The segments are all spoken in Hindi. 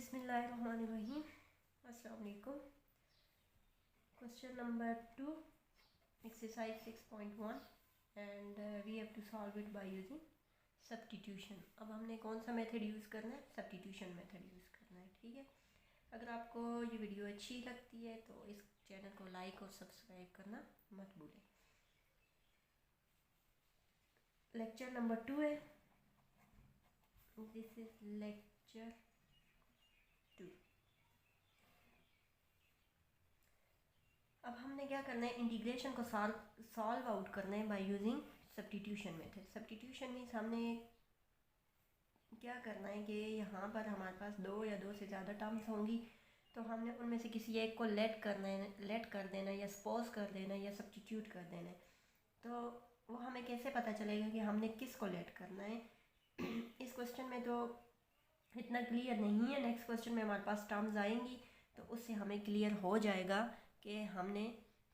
बिस्मिल्लाहिर्रहमानिर्रहीम। अस्सलाम वालेकुम। Question number 2, exercise 6.1 and we have to solve it by using substitution। अब हमने कौन सा मेथड यूज़ करना है? सब्स्टिट्यूशन मेथड यूज़ करना है। ठीक है, अगर आपको ये वीडियो अच्छी लगती है तो इस चैनल को लाइक और सब्सक्राइब करना मत भूलें। लेक्चर नंबर 2 है, दिस इज लेक्चर 2। अब हमने क्या करना है, इंटीग्रेशन को सॉल्व आउट करना है by using substitution method. Substitution means हमने क्या करना है कि यहाँ पर हमारे पास दो या दो से ज़्यादा टर्म्स होंगी, तो हमने उनमें से किसी एक को लेट कर देना या सपोज कर देना या सब्स्टिट्यूट कर देना है। तो वो हमें कैसे पता चलेगा कि हमने किस को लेट करना है? इस क्वेश्चन में तो इतना क्लियर नहीं है। नेक्स्ट क्वेश्चन में हमारे पास टर्म्स आएंगी तो उससे हमें क्लियर हो जाएगा कि हमने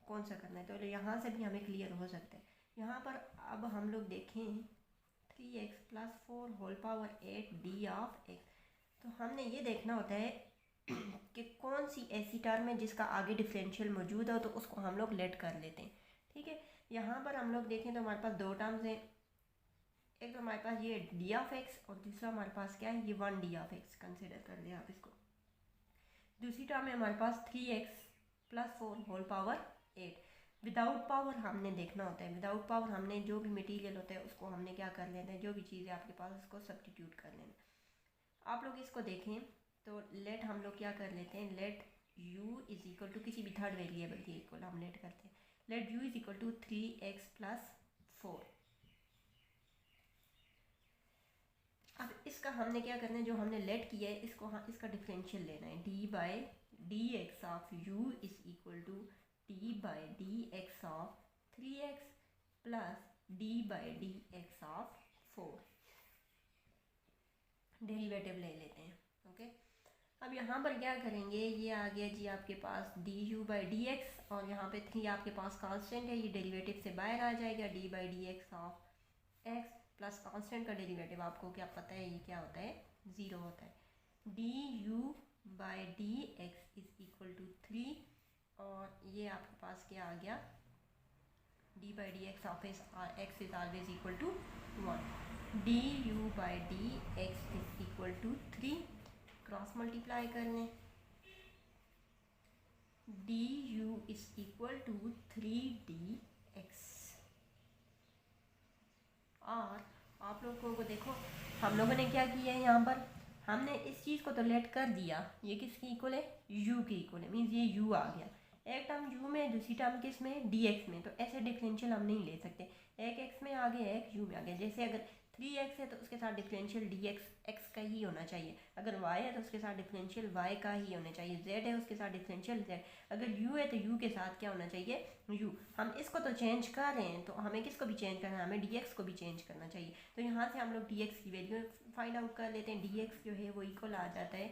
कौन सा करना है। तो यहाँ से भी हमें क्लियर हो सकता है। यहाँ पर अब हम लोग देखें 3x + 4 whole power 8 d of x, तो हमने ये देखना होता है कि कौन सी ऐसी टर्म है जिसका आगे डिफरेंशियल मौजूद हो, तो उसको हम लोग लेट कर लेते हैं। ठीक है, यहाँ पर हम लोग देखें तो हमारे पास दो टर्म्स हैं। एक तो हमारे पास ये डी ऑफ x और दूसरा हमारे पास क्या है, ये 1 डी ऑफ x कंसिडर कर लिया आप इसको। दूसरी टर्म है हमारे पास 3x + 4 whole power 8। Without power हमने देखना होता है। विदाउट पावर हमने जो भी मटेरियल होता है उसको हमने क्या कर लेना है, जो भी चीज़ है आपके पास उसको सब्स्टिट्यूट कर लेना। आप लोग इसको देखें तो लेट हम लोग क्या कर लेते हैं, let u is equal to किसी भी थर्ड वेरिएबल के इक्वल हम लेट करते हैं। Let u is equal to 3x + 4। अब इसका हमने क्या करना है, जो हमने लेट किया है इसको इसका डिफरेंशियल लेना है। dx of u is equal to dx of 3x plus dx of 4। Derivative ले लेते हैं। ओके, अब यहाँ पर क्या करेंगे, ये आ गया जी आपके पास du/dx और यहाँ पे 3 आपके पास कांस्टेंट है, ये डेरिवेटिव से बाहर आ जाएगा। d/dx of x plus constant का डेरिवेटिव आपको क्या पता है, ये क्या होता है, 0 होता है। du/dx इज इक्वल टू 3 और ये आपके पास क्या आ गया, d/dx of x is always equal to 1। du/dx is equal to 3, cross multiply करने, du is equal to 3dx। और आप लोगों को देखो हम लोगों ने क्या किया है, यहाँ पर हमने इस चीज़ को तो लेट कर दिया, ये किसकी इक्वल है, u के इक्वल है। मीन्स ये u आ गया, एक टर्म u में दूसरी टर्म किस में, dx में। तो ऐसे डिफरेंशियल हम नहीं ले सकते, एक x में आ गया एक u में आ गया। जैसे अगर 3x है तो उसके साथ डिफरेंशियल dx x का ही होना चाहिए, अगर y है तो उसके साथ डिफरेंशियल y का ही होना चाहिए, z है उसके साथ डिफरेंशियल z, अगर u है तो u के साथ क्या होना चाहिए, u। हम इसको तो चेंज कर रहे हैं तो हमें किसको भी चेंज करना है, हमें dx को भी चेंज करना चाहिए। तो यहाँ से हम लोग dx की वैल्यू फाइंड आउट कर लेते हैं। dx जो है वो इक्वल आ जाता है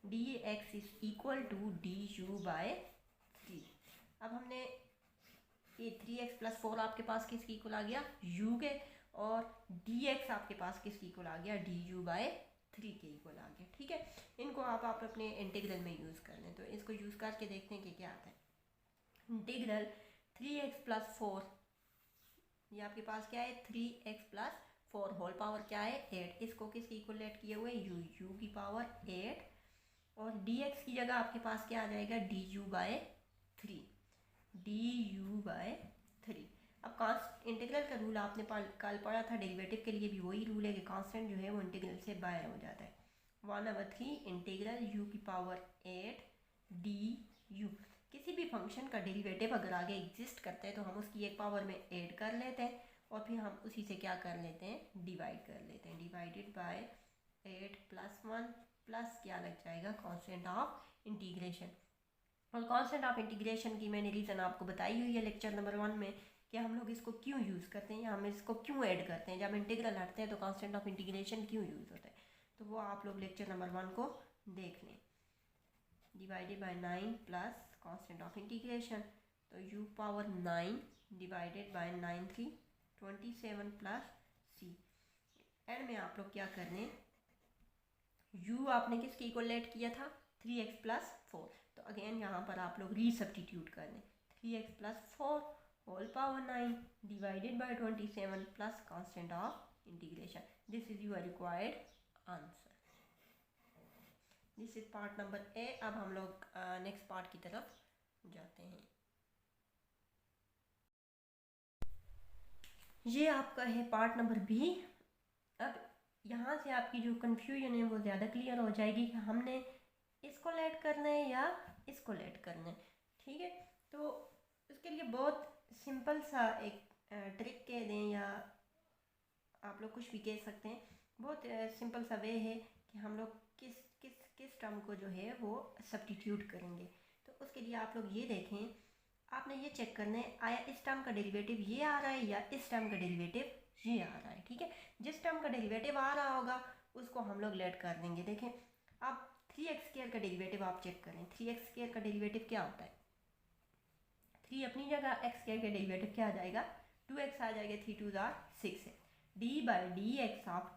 dx is equal to du/3। अब हमने ये 3x + 4 आपके पास किसकी इक्वल आ गया, u के, और dx आपके पास किसकी इक्वल आ गया, du/3 के इक्वल आ गया। ठीक है, इनको आप अपने इंटीग्रल में यूज़ कर लें। तो इसको यूज़ करके देखते हैं कि क्या आता है। इंटीग्रल 3x + 4, ये आपके पास क्या है, 3x + 4 होल पावर क्या है, 8। इसको किसकी इक्वल लेट किए हुए, u की पावर 8, और dx की जगह आपके पास क्या आ जाएगा, du/3। du/3। अब इंटीग्रल का रूल आपने कल पढ़ा था, डेरिवेटिव के लिए भी वही रूल है कि कांस्टेंट जो है वो इंटीग्रल से बाहर हो जाता है। 1/3 इंटीग्रल u की पावर 8 du। किसी भी फंक्शन का डेरिवेटिव अगर आगे एग्जिस्ट करता है तो हम उसकी एक पावर में ऐड कर लेते हैं और फिर हम उसी से क्या कर लेते हैं, डिवाइड कर लेते हैं। डिवाइडेड बाय 8 + 1 प्लस क्या लग जाएगा, कांस्टेंट ऑफ इंटीग्रेशन। और कांस्टेंट ऑफ इंटीग्रेशन की मैंने रीज़न आपको बताई हुई है लेक्चर नंबर 1 में कि हम लोग इसको क्यों यूज़ करते हैं या हम इसको क्यों ऐड करते हैं। जब इंटीग्रल हटते हैं तो कांस्टेंट ऑफ इंटीग्रेशन क्यों यूज़ होता है, तो वो आप लोग लेक्चर नंबर 1 को देख लें। Divided by 9 plus constant of integration, तो u⁴ divided by 9 3 27 plus c। And में आप लोग क्या कर लें, u आपने किसके इक्वल लेट किया था 3x प्लस 4, तो अगेन यहाँ पर आप लोग रीसब्स्टिट्यूट कर दें 3x plus 4 whole power 9 divided by 27 plus constant of integration. This is your required answer. This is part number A. अब हम लोग नेक्स्ट पार्ट की तरफ जाते हैं। ये आपका है पार्ट नंबर बी। अब यहाँ से आपकी जो कन्फ्यूजन है वो ज़्यादा क्लियर हो जाएगी कि हमने इसको लेट करना है या इसको लेट करना है। ठीक है, तो उसके लिए बहुत सिंपल सा एक ट्रिक कह दें या आप लोग कुछ भी कह सकते हैं। बहुत सिंपल सा वे है कि हम लोग किस किस किस टर्म को जो है वो सब्स्टिट्यूट करेंगे। तो उसके लिए आप लोग ये देखें, आपने ये चेक करना है आया इस टर्म का डेरिवेटिव ये आ रहा है या इस टर्म का डेरिवेटिव ये आ रहा है। ठीक है, जिस टर्म का डेरिवेटिव आ रहा होगा उसको हम लोग लेट कर देंगे। देखें अब 3x² का डेरिवेटिव आप चेक करें। 3x² का डेरिवेटिव क्या होता है? 3 अपनी जगह, x² का डेरिवेटिव क्या आ जाएगा 2x आ जाएगा, 3 2 6 है। d by d x of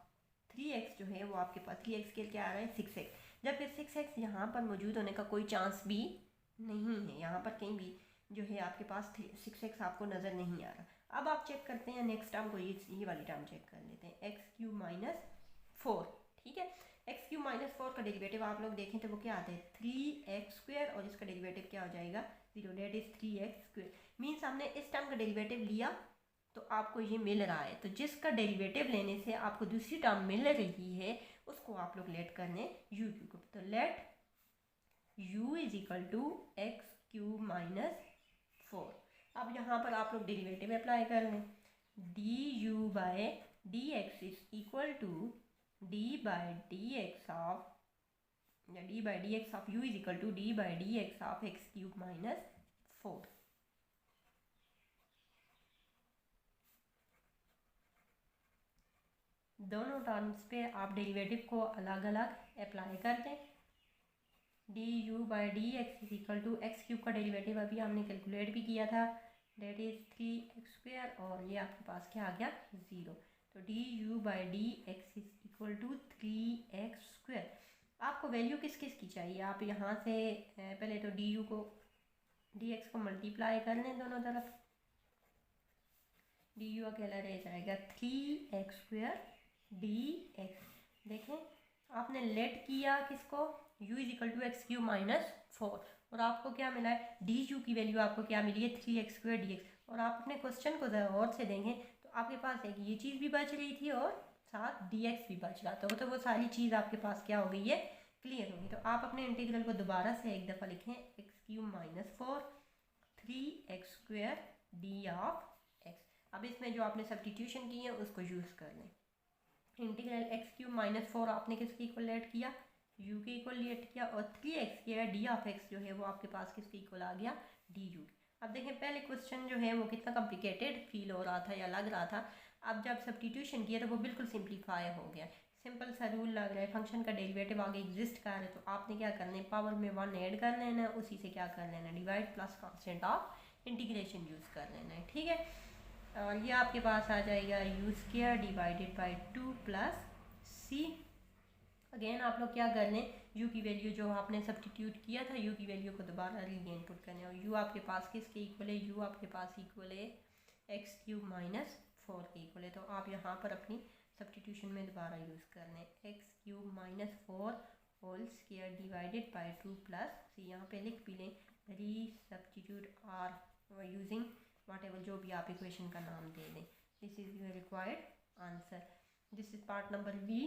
3x जो है वो आपके पास 3x² क्या आ रहा है 6x, जबकि 6x यहाँ पर मौजूद होने का कोई चांस भी नहीं है। यहाँ पर कहीं भी जो है आपके पास 6x आपको नज़र नहीं आ रहा। अब आप चेक करते हैं नेक्स्ट टर्म को, ये वाली टर्म चेक कर लेते हैं x³ माइनस 4। ठीक है, x³ माइनस 4 का डेरिवेटिव आप लोग देखें तो वो क्या आता है 3x² और इसका डेरिवेटिव क्या हो जाएगा 0, डेट इज 3x²। मीन्स हमने इस टर्म का डेरिवेटिव लिया तो आपको ये मिल रहा है, तो जिसका डेरिवेटिव लेने से आपको दूसरी टर्म मिल रही है उसको आप लोग लेट करने u को। तो let u is equal to x³ minus 4। अब यहाँ पर आप लोग डेरिवेटिव अप्लाई कर लें, du by d x is equal to d by d x of u is equal to d by d x of x³ minus 4। दोनों टर्म्स पे आप डेरिवेटिव को अलग अलग अप्लाई कर दें। du by d x is equal to x³ का डेरिवेटिव अभी हमने कैलकुलेट भी किया था, डेट इज 3x² और ये आपके पास क्या आ गया 0। तो du by d x is equal to 3x²। आपको वैल्यू किस किस की चाहिए, आप यहाँ से पहले तो dx को मल्टीप्लाई कर लें दोनों तरफ, du अकेला रह जाएगा 3x² dx। देखें आपने लेट किया किसको u is equal to x³ minus 4 और आपको क्या मिला है du की वैल्यू आपको क्या मिली है 3x² dx। और आप अपने क्वेश्चन को ज़रा और से देंगे तो आपके पास एक ये चीज़ भी बच रही थी और साथ dx भी बच रहा था, तो वो सारी चीज़ आपके पास क्या हो गई है क्लियर होगी। तो आप अपने इंटीग्रल को दोबारा से एक दफ़ा लिखें x³ minus 4 3x² d of x। अब इसमें जो आपने सब्स्टिट्यूशन की है उसको यूज़ कर लें। इंटीग्रल x³ माइनस 4 आपने किसके इक्वल लेट किया u के इक्वल लेट किया और 3x² d ऑफ x जो है वो आपके पास किसके इक्वल आ गया du। अब देखें पहले क्वेश्चन जो है वो कितना कॉम्प्लिकेटेड फील हो रहा था या लग रहा था, अब जब सब्स्टिट्यूशन किया तो वो बिल्कुल सिंप्लीफाई हो गया। सिंपल सा रूल लग रहा है, फंक्शन का डेरिवेटिव आगे एग्जिस्ट कर रहा है तो आपने क्या करना है पावर में 1 ऐड कर लेना है, उसी से क्या कर लेना है divide plus constant of integration use कर लेना है। ठीक है, और ये आपके पास आ जाएगा u² divided by 2 plus c। Again आप लोग क्या कर लें u की वैल्यू जो आपने सब्स्टिट्यूट किया था u की वैल्यू को दोबारा रीगेन पुट करना है और u आपके पास किसके इक्वल है u आपके पास इक्वल है x³ माइनस 4 के इक्वल है। तो आप यहाँ पर अपनी सब्स्टिट्यूशन में दोबारा यूज़ कर लें x³ minus 4 whole square divided by 2 plus c। यहाँ पे लिख भी लें री सब्स्टिट्यूट आर यूजिंग whatever जो भी आप इक्वेशन का नाम दे दें। This is your required answer. This is part number B,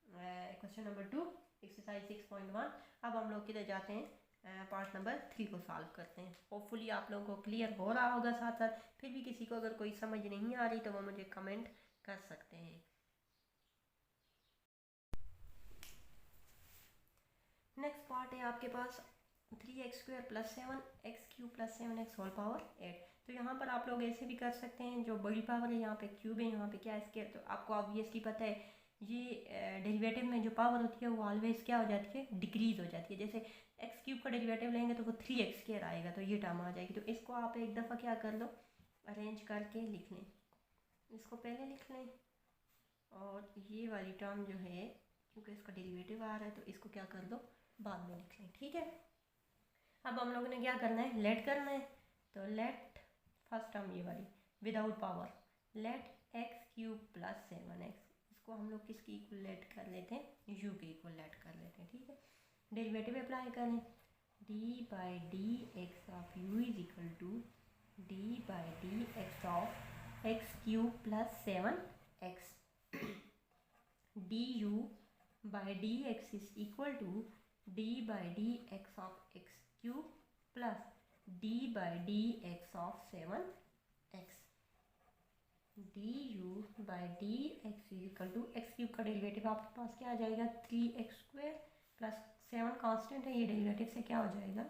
question number 2 exercise 6.1। अब हम लोग किधर जाते हैं पार्ट नंबर 3 को सॉल्व करते हैं। होपफुली आप लोगों को क्लियर हो रहा होगा साथ साथ, फिर भी किसी को अगर कोई समझ नहीं आ रही तो वो मुझे कमेंट कर सकते हैं। नेक्स्ट पार्ट है आपके पास 3x² plus 7 x³ plus 7x whole power 8। तो यहाँ पर आप लोग ऐसे भी कर सकते हैं, जो बड़ी पावर है यहाँ पे क्यूब है यहाँ पे क्या स्क्वायर, तो आपको ऑब्वियसली पता है ये डेरिवेटिव में जो पावर होती है वो ऑलवेज क्या हो जाती है डिक्रीज हो जाती है। जैसे x³ का डेरिवेटिव लेंगे तो वो 3x² आएगा, तो ये टर्म आ जाएगी। तो इसको आप एक दफ़ा क्या कर लो अरेंज करके लिख लें, इसको पहले लिख लें और ये वाली टर्म जो है क्योंकि इसका डेरिवेटिव आ रहा है, तो इसको क्या कर दो, बाद में लिख लें, ठीक है। अब हम लोगों ने क्या करना है, लेट करना है। तो लेट फर्स्ट टर्म ये वाली without power, let x cube plus 7x, इसको हम लोग किसकी इक्वल लेट कर लेते हैं, यू के इक्वल लेट कर लेते हैं, ठीक है। डेरिवेटिव अप्लाई करें, d by d x of u is equal to d by d x of x cube plus 7x, d u by d x is equal to d by d x of x cube plus d by d x of 7x, d u by d x is equal to x cube का डेरिवेटिव आपके पास क्या आ जाएगा, 3x² प्लस 7 कांस्टेंट है, ये डेरिवेटिव से क्या हो जाएगा,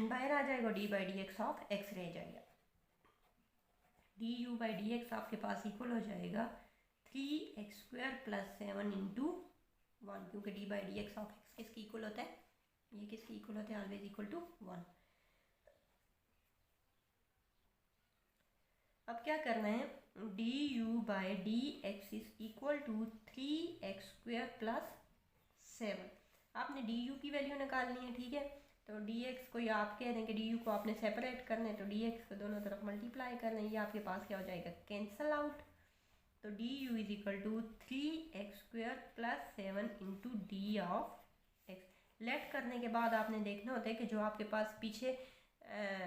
बाहर आ जाएगा, d by d x of x रह जाएगा, D u by d x आपके पास इक्वल हो जाएगा 3x² प्लस 7 इंटू 1, क्योंकि D by d x of x किसकी इक्वल होता है, ये किसकी इक्वल होता है, ऑलवेज इक्वल टू 1। अब क्या करना है, d u by d x is equal to 3x² plus 7, आपने डी यू की वैल्यू निकालनी है, ठीक है। तो डी एक्स को या आप कह दें कि डी यू को आपने सेपरेट करना है, तो डी एक्स को दोनों तरफ मल्टीप्लाई करना है, ये आपके पास क्या हो जाएगा, कैंसल आउट। तो d u is equal to 3x² plus 7 into d of x. Let करने के बाद आपने देखना होता है कि जो आपके पास पीछे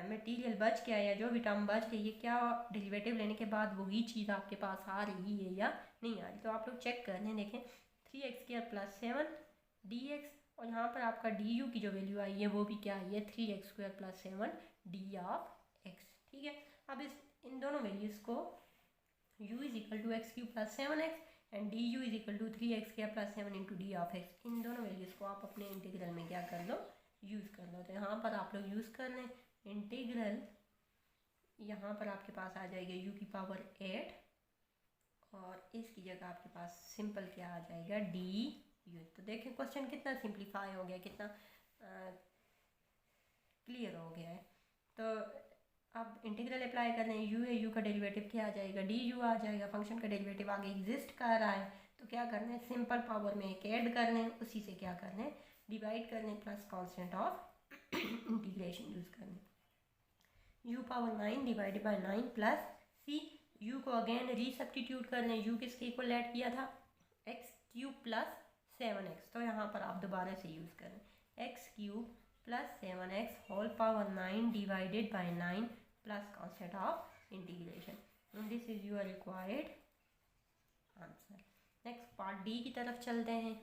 मटेरियल बच गया या जो भी टर्म बच गया, ये क्या डेरिवेटिव लेने के बाद वही चीज़ आपके पास आ रही है या नहीं आ रही। तो आप लोग चेक कर लें, देखें 3x² प्लस 7 dx, और यहाँ पर आपका डी यू की जो वैल्यू आई है वो भी क्या आई है, 3x² plus 7 D of x, ठीक है। अब इन दोनों वैल्यूज़ को u is equal to x cube plus 7x and d u is equal to 3x² plus 7 into d of x, इन दोनों वैल्यूज़ को आप अपने इंटीग्रल में क्या कर लो, यूज़ कर लो। तो यहाँ पर आप लोग यूज़ कर लें इंटीग्रल, यहाँ पर आपके पास आ जाएगा u की पावर 8 और इसकी जगह आपके पास सिंपल क्या आ जाएगा, डी यू। तो देखें क्वेश्चन कितना सिंप्लीफाई हो गया, कितना क्लियर हो गया है। तो अब इंटीग्रल अप्लाई कर रहे हैं, यू है, यू का डेरिवेटिव क्या आ जाएगा, डी यू आ जाएगा, फंक्शन का डेरिवेटिव आगे एग्जिस्ट कर रहा है, तो क्या करना है, सिंपल पावर में एक ऐड कर लें, उसी से क्या कर लें, डिवाइड कर लें, plus constant of integration use कर लें, u power 9 divided by 9 plus c, u को अगेन रीसब्स्टिट्यूट कर लें, यू किसके इक्वल ऐड किया था, एक्स क्यूब प्लस 7x, तो यहाँ पर आप दोबारा से यूज़ करें, x cube plus 7x whole power 9 divided by 9 plus constant of integration, this is your required answer. Next part d की तरफ चलते हैं।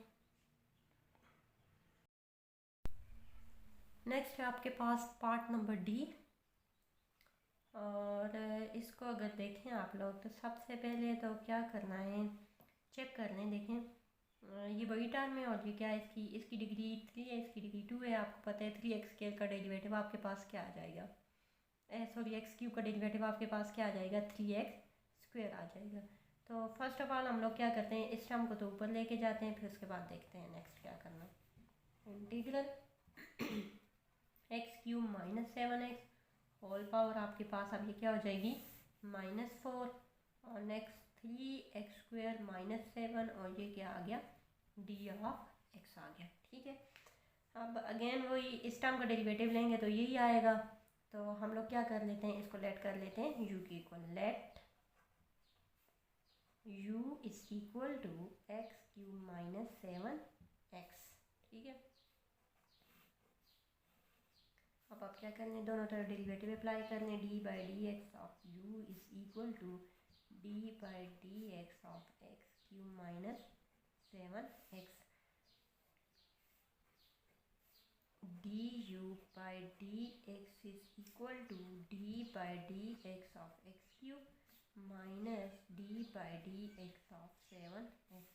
नेक्स्ट है आपके पास पार्ट नंबर डी, और इसको अगर देखें आप लोग तो सबसे पहले तो क्या करना है, चेक कर लें, देखें ये वही टर्म है और ये क्या है, इसकी डिग्री 3 है, इसकी डिग्री 2 है। आपको पता है 3x² का डेरिवेटिव आपके पास क्या आ जाएगा, सॉरी एक्स क्यूब का डेरिवेटिव आपके पास क्या आ जाएगा, 3x² आ जाएगा। तो फर्स्ट ऑफ ऑल हम लोग क्या करते हैं, इस टर्म को तो ऊपर लेके जाते हैं, फिर उसके बाद देखते हैं नेक्स्ट क्या करना। Integral x cube minus 7x whole power आपके पास अब ये क्या हो जाएगी, -4, और नेक्स्ट 3x² माइनस 7, और ये क्या आ गया, डी ऑफ एक्स आ गया, ठीक है। अब अगेन वही इस टर्म का डेरिवेटिव लेंगे तो यही आएगा, तो हम लोग क्या कर लेते हैं, इसको लेट कर लेते हैं u की equal, let u is equal to x cube minus 7x, ठीक है। अब आप क्या करने, दोनों तरफ डेरिवेटिव अप्लाई करने, d by d x of u is equal to d by d x of x cube minus 7x, d u by d x is equal to d by d x of x cube minus d by d x of 7x,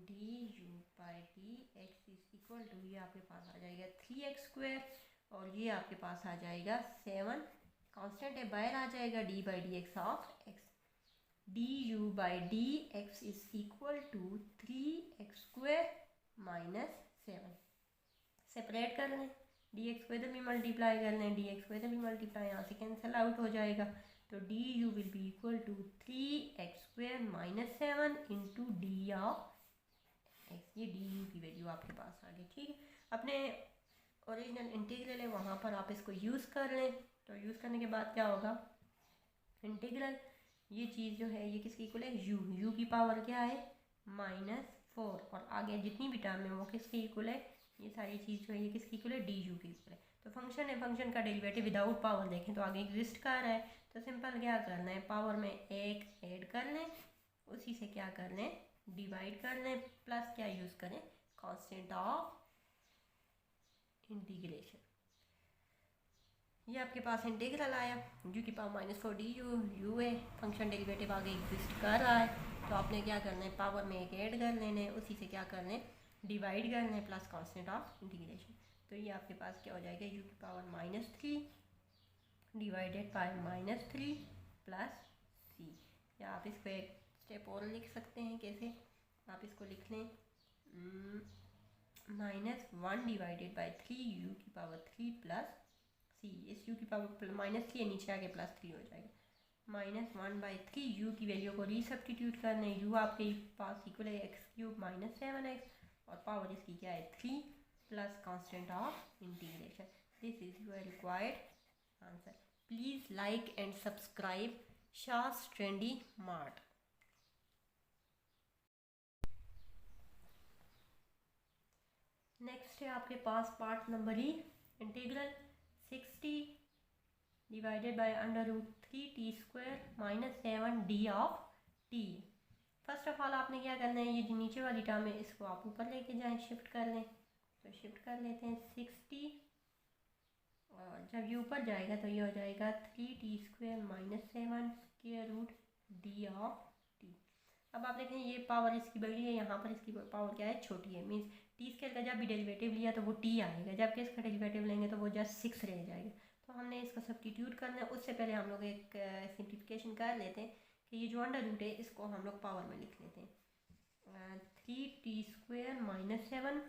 d u by d x is equal to, ये आपके पास आ जाएगा 3x² और ये आपके पास आ जाएगा 7, कांस्टेंट है बाहर आ जाएगा, d by d x of x, d u by d x is equal to 3x² minus 7, separate कर लें, डी एक्स को इधर भी मल्टीप्लाई कर लें, डी एक्स को इधर भी मल्टीप्लाई, यहाँ से कैंसिल आउट हो जाएगा, तो d u will be equal to 3x² minus 7 into d of ये डी यू की वैल्यू आपके पास आ गई। ठीक है, अपने ओरिजिनल इंटीग्रल है वहाँ पर आप इसको यूज़ कर लें। तो यूज़ करने के बाद क्या होगा, इंटीग्रल ये चीज़ जो है ये किसकी इक्वल है, यू की पावर क्या है -4, और आगे जितनी भी टर्म है वो किसकी इक्वल है, ये सारी चीज़ जो है ये किसकी इक्वल है, डी यू की इक्वल है। तो फंक्शन है, फंक्शन का डेरिवेटिव विदाउट पावर देखें तो आगे एग्जिस्ट कर रहा है, तो सिंपल क्या करना है, पावर में एक ऐड कर लें, उसी से क्या कर लें, डिवाइड कर लें, प्लस क्या यूज़ करें, कांस्टेंट ऑफ इंटीग्रेशन। ये आपके पास इंटीग्रल आया यू की पावर -4 डी यू है, फंक्शन डेरिवेटिव आगे एग्जिस्ट कर रहा है, तो आपने क्या करना है, पावर में एक ऐड कर लेने, उसी से क्या कर लें, डिवाइड कर लें, प्लस कांस्टेंट ऑफ इंटीग्रेशन। तो ये आपके पास क्या हो जाएगा, यू की पावर -3 डिवाइडेड बाय -3 प्लस सी, या आप इसको एक स्टेप और लिख सकते हैं, कैसे आप इसको लिख लें, -1 डिवाइडेड बाई 3 यू की पावर 3 प्लस सी, इस यू की पावर -3 नीचे आके +3 हो जाएगा, -1/3 यू की वैल्यू को रीसब्स्टिट्यूट करने, यू आपके पास इक्वल है x³ - 7x और पावर इसकी क्या है 3 plus constant of integration. This is your required answer. Please like and subscribe शास ट्रेंडी मार्ट। नेक्स्ट है आपके पास part number e, integral 60 divided by √3t² - 7d of t। First of all आपने क्या करना है, ये जो नीचे वाली टर्म है इसको आप ऊपर लेके जाएं, शिफ्ट कर लें, तो शिफ्ट कर लेते हैं 60, और जब ये ऊपर जाएगा तो ये हो जाएगा 3t² - 7 √d ऑफ t। अब आप देखें ये पावर इसकी बड़ी है, यहाँ पर इसकी पावर क्या है, छोटी है, मीन्स t² का जब भी डेरिवेटिव लिया तो वो t आएगा, जबकि इसका डेरिवेटिव लेंगे तो वो जस्ट 6 रह जाएगा। तो हमने इसका सब्स्टिट्यूट करना है, उससे पहले हम लोग एक सिंप्लीफिकेशन कर लेते हैं कि ये जो अंडर रूट है इसको हम लोग पावर में लिख लेते हैं, 3t² - 7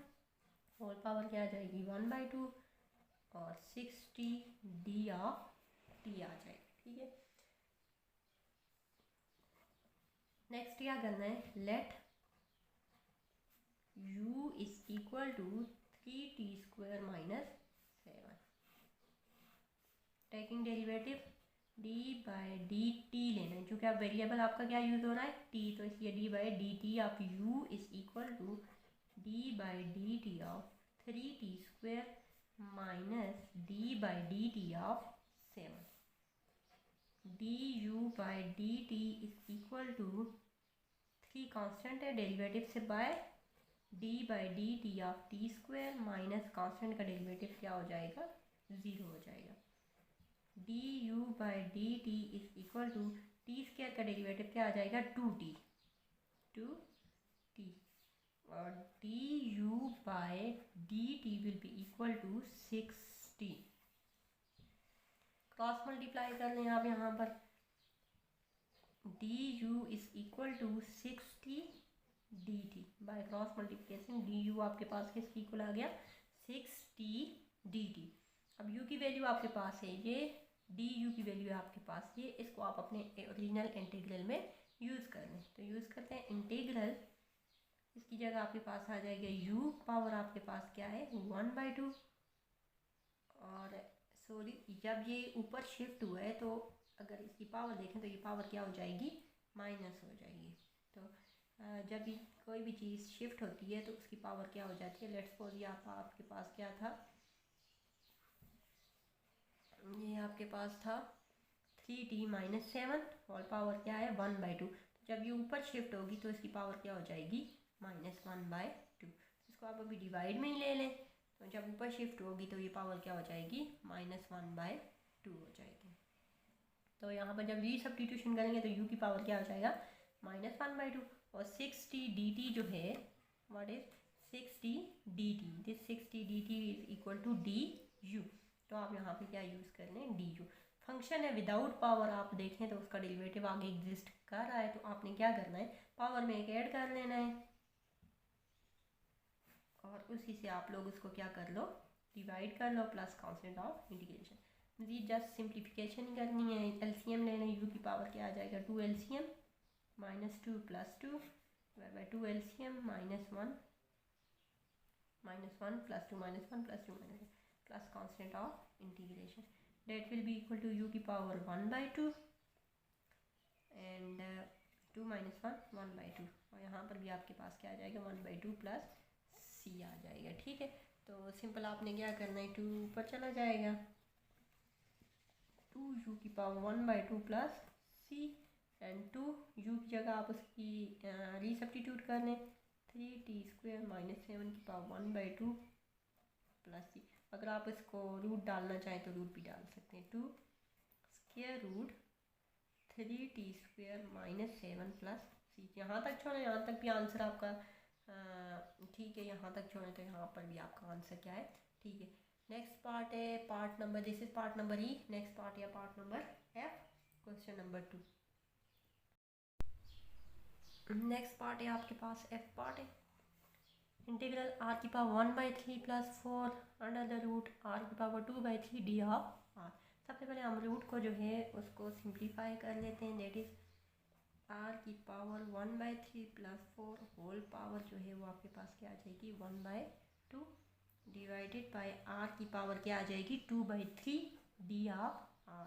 होल पावर क्या आ जाएगी 1/2 और 60d ऑफ t आ जाएगी। ठीक है, नेक्स्ट क्या करना है, let u is equal to 3t² - 7, taking derivative d/dt लेना है, क्योंकि आप वेरिएबल आपका क्या यूज़ हो रहा है t, तो इसलिए d/dt of u is equal to d/dt of 3t² - d/dt of 7, du/dt is equal to 3 constant है, डेरिवेटिव से by d/dt of t² minus constant का डेरिवेटिव क्या हो जाएगा 0 हो जाएगा, du/dt is equal to t² का डेरिवेटिव क्या आ जाएगा 2t और du/dt will be equal to 60। Cross multiply कर लें आप यहाँ पर, du is equal to 60 dt by cross multiplication, du आपके पास किसकी इक्वल आ गया 60 dt। अब u की वैल्यू आपके पास है, ये du की वैल्यू है आपके पास, ये इसको आप अपने ओरिजिनल इंटीग्रल में यूज़ कर लें। तो यूज़ करते हैं इंटीग्रल, इसकी जगह आपके पास आ जाएगा u, पावर आपके पास क्या है 1/2, और सॉरी जब ये ऊपर शिफ्ट हुआ है तो अगर इसकी पावर देखें तो ये पावर क्या हो जाएगी माइनस हो जाएगी। तो जब भी कोई भी चीज़ शिफ्ट होती है तो उसकी पावर क्या हो जाती है, लेट्स सपोज ये आपके पास क्या था, ये आपके पास था 3t - 7 और पावर क्या है 1/2, तो जब ये ऊपर शिफ्ट होगी तो इसकी पावर क्या हो जाएगी -1/2। इसको आप अभी डिवाइड में ही ले लें, तो जब ऊपर शिफ्ट होगी तो ये पावर क्या हो जाएगी -1/2 हो जाएगी। तो यहाँ पर जब रीसब्स्टिट्यूशन करेंगे तो u की पावर क्या हो जाएगा -1/2, और 60 dt जो है what is 60 dt, this 60 dt is equal to du, तो आप यहाँ पे क्या यूज़ कर लें du। फंक्शन है विदाउट पावर, आप देखें तो उसका डेरिवेटिव आगे एग्जिस्ट कर रहा है, तो आपने क्या करना है पावर में एक ऐड कर लेना है, और उसी से आप लोग उसको क्या कर लो डिवाइड कर लो, प्लस कांस्टेंट ऑफ इंटीग्रेशन। मजीद जस्ट सिंप्लीफिकेशन ही करनी है, एलसीएम लेना है, u की पावर क्या आ जाएगा 2 LCM -2 + 2 2 LCM -1 -1 +2 -1 +2 -1 plus constant of integration that will be equal to u की पावर 1/2 एंड 2 - 1 1/2 और यहाँ पर भी आपके पास क्या आ जाएगा 1/2 प्लस c आ जाएगा। ठीक है, तो सिंपल आपने क्या करना है 2 ऊपर चला जाएगा 2u की power 1/2 plus c and 2u की जगह आप उसकी रीसब्स्टिट्यूट कर लें 3t² - 7 की पावर 1/2 प्लस c। अगर आप इसको रूट डालना चाहें तो रूट भी डाल सकते हैं 2 square root 3t² - 7 plus c। यहाँ तक छोड़ें, यहाँ तक भी आंसर आपका ठीक है, यहाँ तक छोड़ें तो यहाँ पर भी आपका आंसर क्या है ठीक है। नेक्स्ट पार्ट है part number, this is part number e. Next part या part number f, question number 2। Next part है आपके पास एफ पार्ट है इंटीग्रल r की power 1/3 plus 4 under the root r की पावर 2/3 d ऑफ r। सबसे पहले हम रूट को जो है उसको सिंप्लीफाई कर लेते हैं, दैट इज r की पावर 1/3 प्लस 4 होल पावर जो है वो आपके पास क्या आ जाएगी 1/2 डिवाइडेड बाय r की पावर क्या आ जाएगी 2/3 d ऑफ r।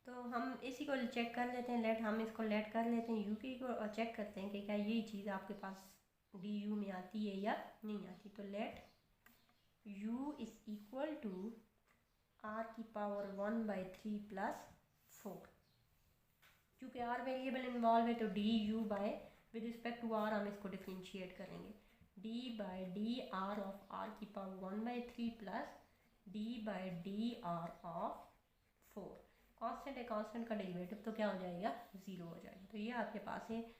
तो हम इसी को चेक कर लेते हैं, हम इसको लेट कर लेते हैं, यू की को चेक करते हैं कि क्या ये चीज़ आपके पास डी यू में आती है या नहीं आती। तो let u is equal to r की पावर 1/3 प्लस 4। चूँकि r वेरिएबल इन्वॉल्व है तो d u by with respect to r हम इसको डिफ्रेंशिएट करेंगे d/d r ऑफ r की power 1/3 plus d/d r of 4। Constant है, कांस्टेंट का डेरिवेटिव तो क्या हो जाएगा 0 हो जाएगा। तो ये आपके पास है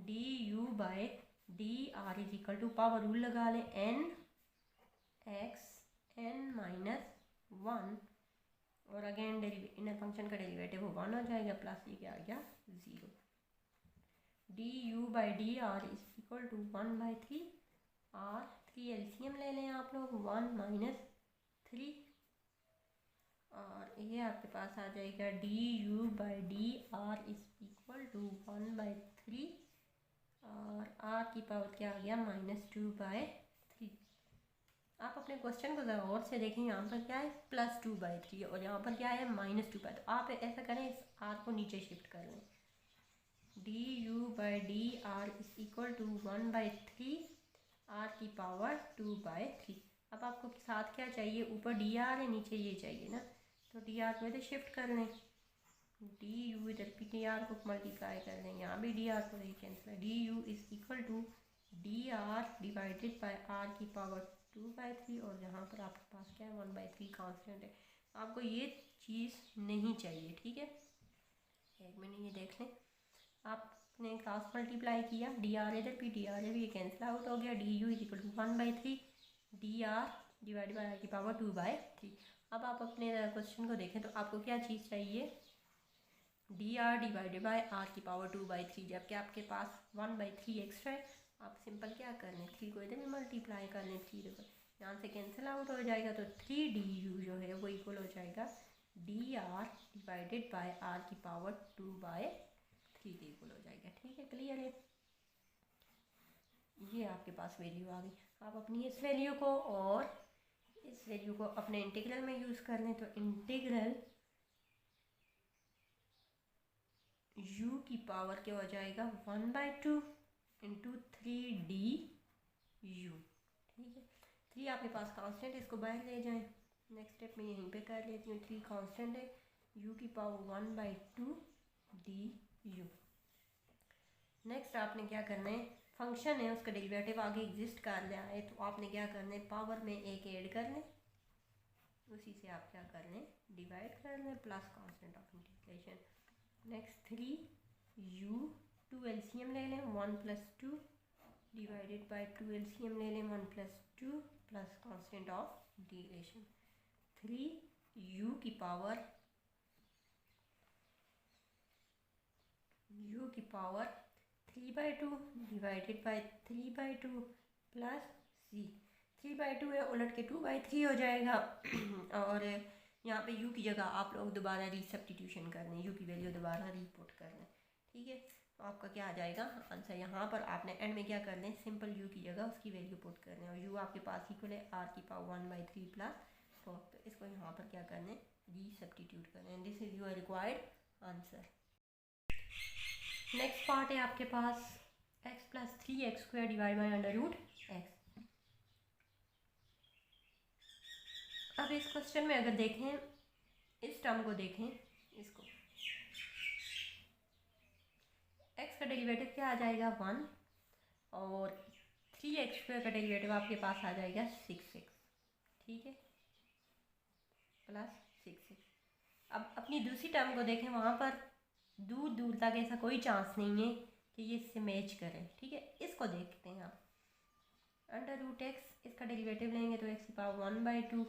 du/dr is equal to power rule लगा लें n(x(n-1) और अगेन इनर फंक्शन का डेरिवेटिव वो 1 हो जाएगा प्लस ये क्या आ गया 0। du/dr is equal to 1/3 r, 3 LCM ले लें आप लोग 1 - 3 और ये आपके पास आ जाएगा du/dr इज इक्वल टू 1/3 और r की पावर क्या आ गया -2/3। आप अपने क्वेश्चन को ज़रा और से देखें, यहाँ पर क्या है +2/3 और यहाँ पर क्या है -2/3। तो आप ऐसा करें इस r को नीचे शिफ्ट कर लें du/dr is equal to 1/3 r की पावर 2/3। अब आपको साथ क्या चाहिए, ऊपर dr है नीचे ये चाहिए ना, तो dr को इधर शिफ्ट कर लें du इधर भी dr को मल्टीप्लाई कर लें, यहाँ भी dr को ही कैंसिल है du is equal to dr divided by r की पावर 2/3 और यहाँ पर आपके पास क्या है 1/3 कांस्टेंट है। आपको ये चीज़ नहीं चाहिए, ठीक है। एक मिनट ये देख लें, आपने क्रॉस मल्टीप्लाई किया dr इधर भी dr भी ये कैंसिल आउट हो गया du is equal to 1/3 dr divided by r की पावर 2/3। अब आप अपने क्वेश्चन को देखें तो आपको क्या चीज़ चाहिए dr डिवाइडेड बाय r की पावर 2/3, जबकि आपके पास 1/3 एक्स्ट्रा है। आप सिंपल क्या कर लें 3 को इधर में मल्टीप्लाई कर लें, 3 देखो यहाँ से कैंसिल आउट हो जाएगा तो 3du जो है वो इक्वल हो जाएगा dr डिवाइडेड बाय r की पावर 2/3 के इक्वल हो जाएगा। ठीक है, क्लियर है। ये आपके पास वैल्यू आ गई। आप अपनी इस वैल्यू को और इस वैल्यू को अपने इंटीग्रल में यूज़ कर लें तो इंटीग्रल u की पावर क्या हो जाएगा 1/2 इंटू 3du। ठीक है, 3 आपके पास कांस्टेंट है, इसको बाहर ले जाएं। नेक्स्ट स्टेप में यहीं पे कर लेती हूँ, 3 कांस्टेंट है, u की पावर 1/2 du। नेक्स्ट आपने क्या करना है, फंक्शन है उसका डेरिवेटिव आगे एग्जिस्ट कर रहा है तो आपने क्या करना है पावर में एक ऐड कर लें, उसी से आप क्या कर लें डिवाइड कर लें plus constant of integration. Next 3u 2 LCM ले लें 1 + 2 डिवाइडेड बाय 2 एलसीएम ले लें 1 + 2 plus constant of integration. 3u की power 3/2 divided by 3/2 plus c। 3/2 है उलट के 2/3 हो जाएगा और यहाँ पे u की जगह आप लोग दोबारा रीसब्स्टिट्यूशन कर लें, u की वैल्यू दोबारा रीपुट कर लें। ठीक है, तो आपका क्या आ जाएगा आंसर। यहाँ पर आपने एंड में क्या करना है, सिंपल u की जगह उसकी वैल्यू पुट करना है, और u आपके पास इक्वल है r⁴ प्लस 4। तो इसको यहाँ पर क्या करना है, री सब्स्टिट्यूट करना है। This is your required answer. Next part है आपके पास x + 3x² divide by √x। अब इस क्वेश्चन में अगर देखें, इस टर्म को देखें, इसको x का डेरिवेटिव क्या आ जाएगा 1, और 3x² का डेरिवेटिव आपके पास आ जाएगा 6x, ठीक है, प्लस 6x। अब अपनी दूसरी टर्म को देखें, वहाँ पर दूर दूर तक ऐसा कोई चांस नहीं है कि ये इससे मैच करें, ठीक है। इसको देखते हैं आप, √x, इसका डेरिवेटिव लेंगे तो x⁴ 1/2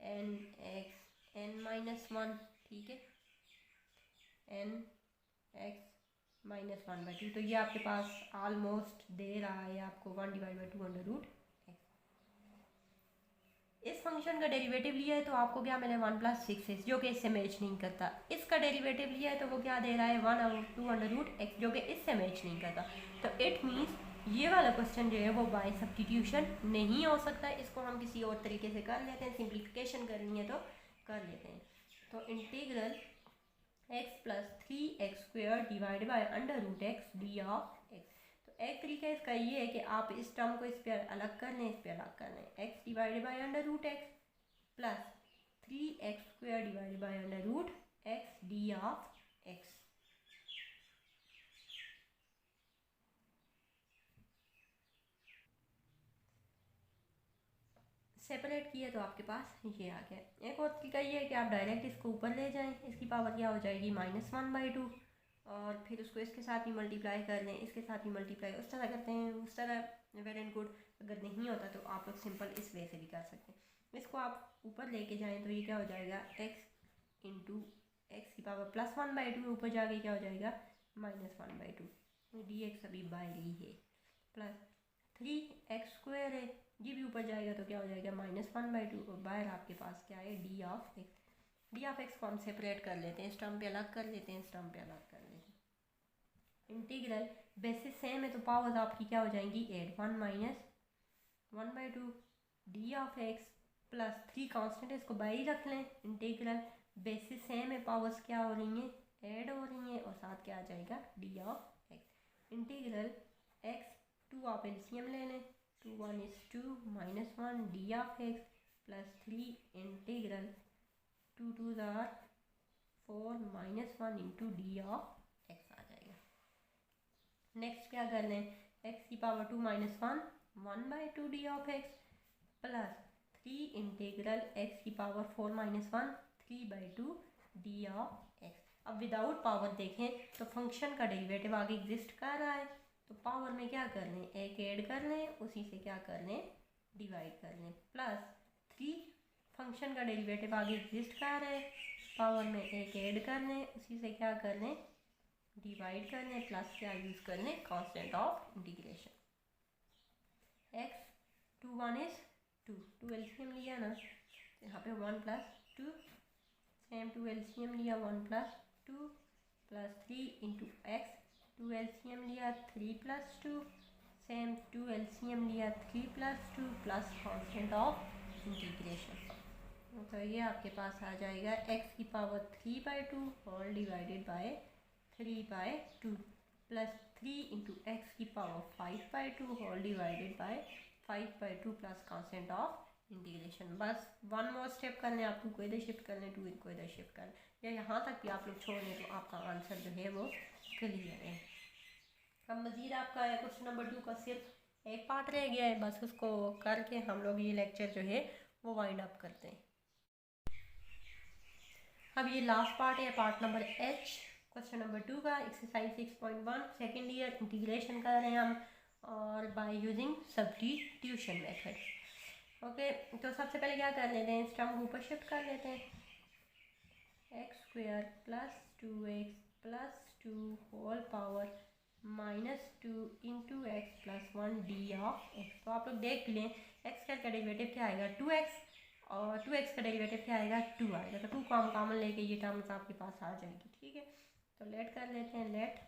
n x n-1, ठीक है, n x -1/2। तो ये आपके पास ऑलमोस्ट दे रहा है आपको 1/2 √x। इस फंक्शन का डेरिवेटिव लिया है तो आपको क्या मिला, 1 + 6x, जो कि इससे मैच नहीं करता। इसका डेरिवेटिव लिया है तो वो क्या दे रहा है, 1/2 √x, जो कि इससे मैच नहीं करता। तो इट मीन्स ये वाला क्वेश्चन जो है वो बाय सब्स्टिट्यूशन नहीं हो सकता। इसको हम किसी और तरीके से कर लेते हैं, सिंप्लीफिकेशन करनी है तो कर लेते हैं। तो integral x + 3x² divide by √x d(x). तो एक तरीका इसका ये है कि आप इस टर्म को इस पर अलग कर लें, इस पर अलग कर लें, x divide by √x plus 3x² divide by √x d(x). Separate किया तो आपके पास ये आ गया। एक और तरीका ये है कि आप डायरेक्ट इसको ऊपर ले जाएं, इसकी पावर क्या हो जाएगी -1/2, और फिर उसको इसके साथ ही मल्टीप्लाई कर लें, इसके साथ ही मल्टीप्लाई उस तरह करते हैं, उस तरह वेल एंड गुड। अगर नहीं होता तो आप लोग सिंपल इस वे से भी कर सकते हैं। इसको आप ऊपर लेके जाएँ तो ये क्या हो जाएगा, x × x⁴ +1/2, ऊपर जाके क्या हो जाएगा -1/2, dx अभी बाहर ही है, प्लस 3x² है, ये भी ऊपर जाएगा तो क्या हो जाएगा -1/2, और बाहर आपके पास क्या है d(x). d(x) को हम सेपरेट कर लेते हैं, इस टर्म पे अलग कर लेते हैं, इस टर्म पे अलग कर लेते हैं। इंटीग्रल बेसिस सेम है तो पावर्स आपकी क्या हो जाएंगी 8, 1 - 1/2 d(x) प्लस 3 कांस्टेंट, इसको बाहर ही रख लें। इंटीग्रल बेसिस सेम है, पावर्स क्या हो रही हैं, ऐड हो रही हैं, और साथ क्या आ जाएगा d(x). इंटीग्रल x 2 आप एलसीएम ले लें, 2 1 is 2 -1 d(x) plus 3 integral 2 2 are 4 -1 into d(x) आ जाएगा। नेक्स्ट क्या कर लें, x⁴ 2 -1 1/2 d(x) plus 3 integral x⁴ 4 -1 3/2 d(x). अब विदाउट पावर देखें तो फंक्शन का डेरिवेटिव आगे एग्जिस्ट कर रहा है, तो पावर में क्या कर लें, एक ऐड कर लें, उसी से क्या कर लें डिवाइड कर लें, प्लस 3 फंक्शन का डेरिवेटिव आगे एग्जिस्ट कर रहा है, पावर में एक ऐड कर लें, उसी से क्या कर लें डिवाइड कर लें, प्लस क्या यूज़ कर लें constant of integration. x 2 1 is 2 LCM लिया ना, यहाँ पे 1 + 2 सेम 2 एलसीएम लिया 1 + 2 प्लस 3 इंटू x 2 एलसीएम लिया 3 + 2 सेम 2 एलसीएम लिया 3 + 2 प्लस कांस्टेंट ऑफ इंटीग्रेशन। तो ये आपके पास आ जाएगा x⁴ 3/2 whole divided by 3/2 plus 3 into x⁴ 5/2 whole divided by 5/2 plus constant of integration. बस वन मोर स्टेप कर लें, आप 2 को इधर शिफ्ट कर लें, 2 को इधर शिफ्ट कर लें, या यहाँ तक भी आप लोग छोड़ लें तो आपका आंसर जो है वो क्लियर है। अब मज़ीद आपका क्वेश्चन नंबर 2 का सिर्फ एक पार्ट रह गया है, बस उसको करके हम लोग ये लेक्चर जो है वो वाइंड अप करते हैं। अब ये लास्ट पार्ट है, part number H, question number 2 का, एक्सरसाइज 6.1 सेकेंड ईयर इंटीग्रेशन कर रहे हैं हम, और by using substitution method. Okay, तो सबसे पहले क्या कर लेते हैं, इस टर्म को ऊपर शिफ्ट कर लेते हैं, x² + 2x + 2 whole power -2 into x + 1 d(x). तो आप लोग देख लें x का डेरिवेटिव क्या आएगा 2x, और 2x का डेरिवेटिव क्या आएगा 2 आएगा, तो 2 को हम कॉमन लेके ये टर्म्स आपके पास आ जाएगी, ठीक है। तो लेट कर लेते हैं, let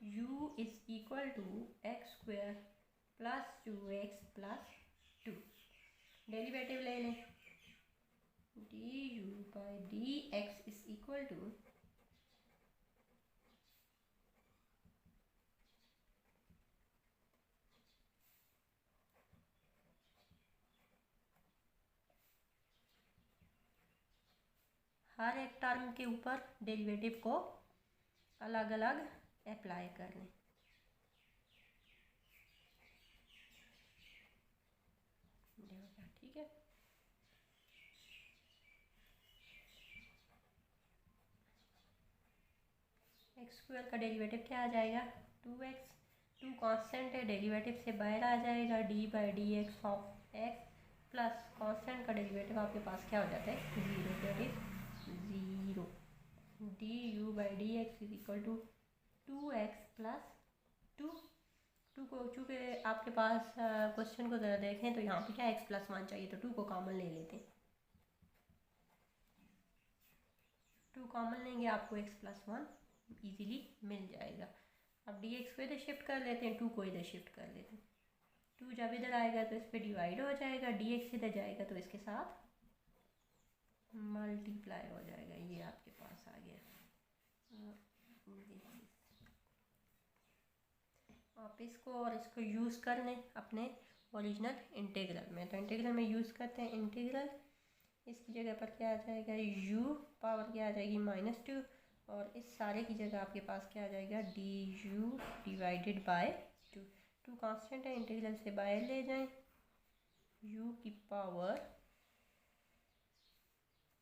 u is equal to x square plus 2x plus 2। Derivative ले लें, du by d x is equal to हर एक टर्म के ऊपर डेरिवेटिव को अलग अलग अप्लाई कर लें। ठीक है, एक्स स्क्वायर का डेरिवेटिव क्या आ जाएगा 2x, 2 कांस्टेंट है, डेरिवेटिव से बाहर आ जाएगा d by d x of x plus constant का डेरिवेटिव आपके पास क्या हो जाता है 0, that is 0। D u by d x is equal to 2x plus 2 को, चूँकि आपके पास क्वेश्चन को ज़रा देखें तो यहाँ पे क्या x प्लस 1 चाहिए, तो 2 को कॉमन ले लेते हैं। 2 कॉमन लेंगे आपको x प्लस 1 ईजीली मिल जाएगा। अब डी एक्स को इधर शिफ्ट कर लेते हैं, 2 को इधर शिफ्ट कर लेते हैं। 2 जब इधर आएगा तो इस पर डिवाइड हो जाएगा, डी एक्स इधर जाएगा तो इसके साथ मल्टीप्लाई हो जाएगा। ये आपके पास आ गया। आप इसको और इसको यूज़ कर लें अपने ओरिजिनल इंटीग्रल में। तो इंटीग्रल में यूज़ करते हैं इंटीग्रल, इसकी जगह पर क्या आ जाएगा u पावर क्या आ जाएगी -2, और इस सारे की जगह आपके पास क्या आ जाएगा D you divided by 2 constant है, इंटीग्रल से बाहर ले जाएं, u की पावर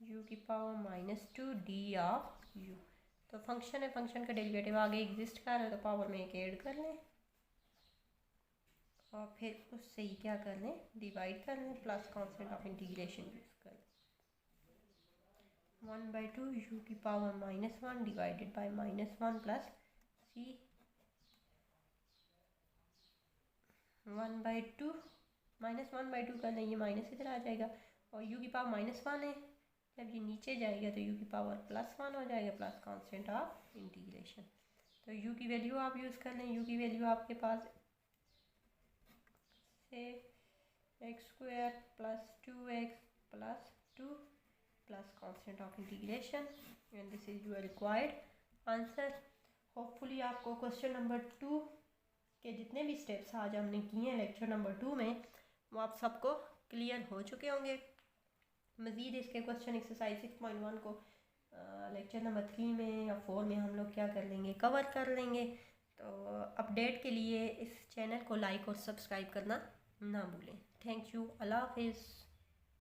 -2 डी ऑफ u। तो फंक्शन है, फंक्शन का डेरिवेटिव आगे एग्जिस्ट कर रहा है तो पावर में एक ऐड कर लें और फिर उससे ही क्या कर लें डिवाइड कर लें, plus constant of integration use कर लें। 1/2 u की power -1 divided by -1 plus c 1/2 -1/2 कर लें, ये माइनस इधर आ जाएगा और u की पावर -1 है, जब ये नीचे जाएगा तो u की पावर +1 हो जाएगा प्लस कांस्टेंट ऑफ इंटीग्रेशन। तो u की वैल्यू आप यूज़ कर लें, u की वैल्यू आपके पास से x square plus 2x plus 2 plus constant of integration, and this is your required answer. Hopefully आपको क्वेश्चन नंबर 2 के जितने भी स्टेप्स आज हमने किए हैं लेक्चर नंबर 2 में वो आप सबको क्लियर हो चुके होंगे। मज़ीद इसके क्वेश्चन एक्सरसाइज 6.1 को लेक्चर नंबर 3 में या 4 में हम लोग क्या कर लेंगे कवर कर लेंगे। तो अपडेट के लिए इस चैनल को लाइक और सब्सक्राइब करना ना भूलें। थैंक यू, अल्लाह हाफिज़।